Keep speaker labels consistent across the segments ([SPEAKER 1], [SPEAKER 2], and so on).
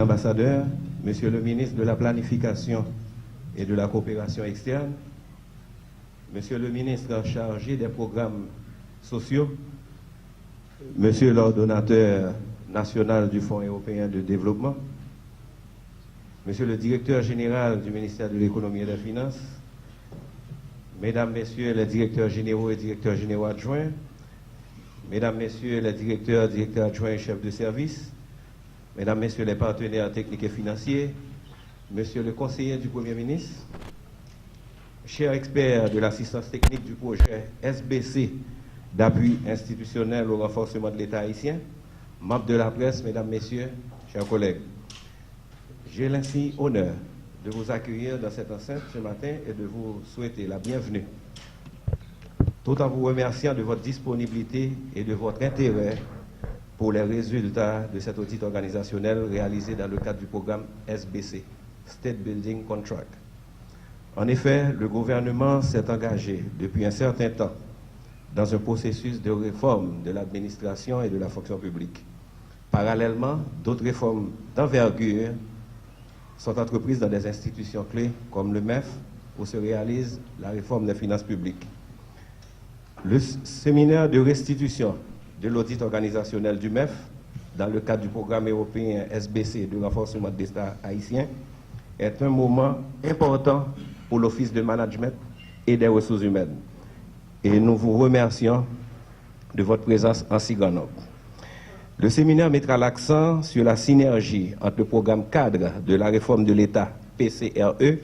[SPEAKER 1] Ambassadeur, Monsieur le ministre de la Planification et de la Coopération externe, Monsieur le ministre chargé des programmes sociaux, Monsieur l'ordonnateur national du Fonds européen de développement, Monsieur le directeur général du ministère de l'économie et des finances, Mesdames, Messieurs les directeurs généraux et directeurs généraux adjoints, Mesdames, Messieurs les directeurs adjoints et chefs de service, Mesdames, Messieurs les partenaires techniques et financiers, Monsieur le conseiller du Premier ministre, chers experts de l'assistance technique du projet SBC d'appui institutionnel au renforcement de l'État haïtien, membres de la presse, Mesdames, Messieurs, chers collègues, j'ai l'insigne honneur de vous accueillir dans cette enceinte ce matin et de vous souhaiter la bienvenue, tout en vous remerciant de votre disponibilité et de votre intérêt pour les résultats de cet audit organisationnel réalisé dans le cadre du programme SBC, State Building Contract. En effet, le gouvernement s'est engagé depuis un certain temps dans un processus de réforme de l'administration et de la fonction publique. Parallèlement, d'autres réformes d'envergure sont entreprises dans des institutions clés comme le MEF, où se réalise la réforme des finances publiques. Le séminaire de restitution de l'audit organisationnel du MEF, dans le cadre du programme européen SBC de renforcement de l'État haïtien, est un moment important pour l'Office de management et des ressources humaines. Et nous vous remercions de votre présence en si grand nombre. Le séminaire mettra l'accent sur la synergie entre le programme cadre de la réforme de l'État PCRE,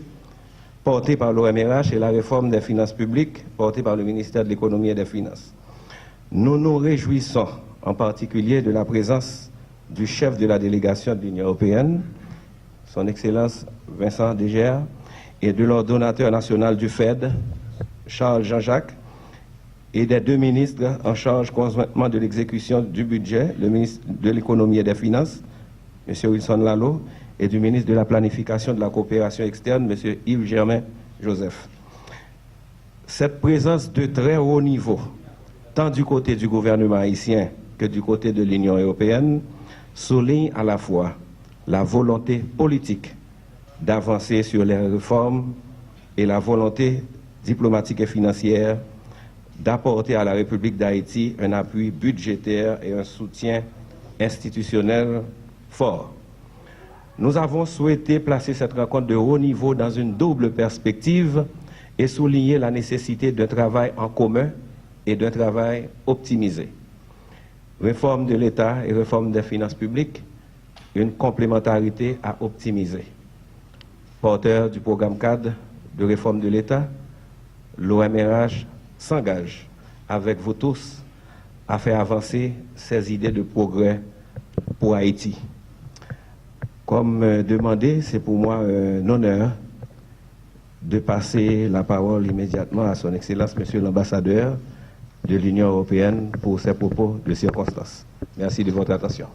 [SPEAKER 1] porté par l'OMRH, et la réforme des finances publiques, portée par le ministère de l'Économie et des Finances. Nous nous réjouissons en particulier de la présence du chef de la délégation de l'Union européenne, son Excellence Vincent Degers, et de l'ordonnateur national du FED, Charles Jean-Jacques, et des deux ministres en charge conjointement de l'exécution du budget, le ministre de l'Économie et des Finances, M. Wilson Lallo, et du ministre de la Planification et de la Coopération externe, M. Yves Germain Joseph. Cette présence de très haut niveau, tant du côté du gouvernement haïtien que du côté de l'Union européenne, souligne à la fois la volonté politique d'avancer sur les réformes et la volonté diplomatique et financière d'apporter à la République d'Haïti un appui budgétaire et un soutien institutionnel fort. Nous avons souhaité placer cette rencontre de haut niveau dans une double perspective et souligner la nécessité d'un travail en commun et d'un travail optimisé. Réforme de l'État et réforme des finances publiques, une complémentarité à optimiser. Porteur du programme cadre de réforme de l'État, l'OMRH s'engage avec vous tous à faire avancer ces idées de progrès pour Haïti. Comme demandé, c'est pour moi un honneur de passer la parole immédiatement à son Excellence, Monsieur l'ambassadeur de l'Union européenne pour ses propos de circonstance. Merci de votre attention.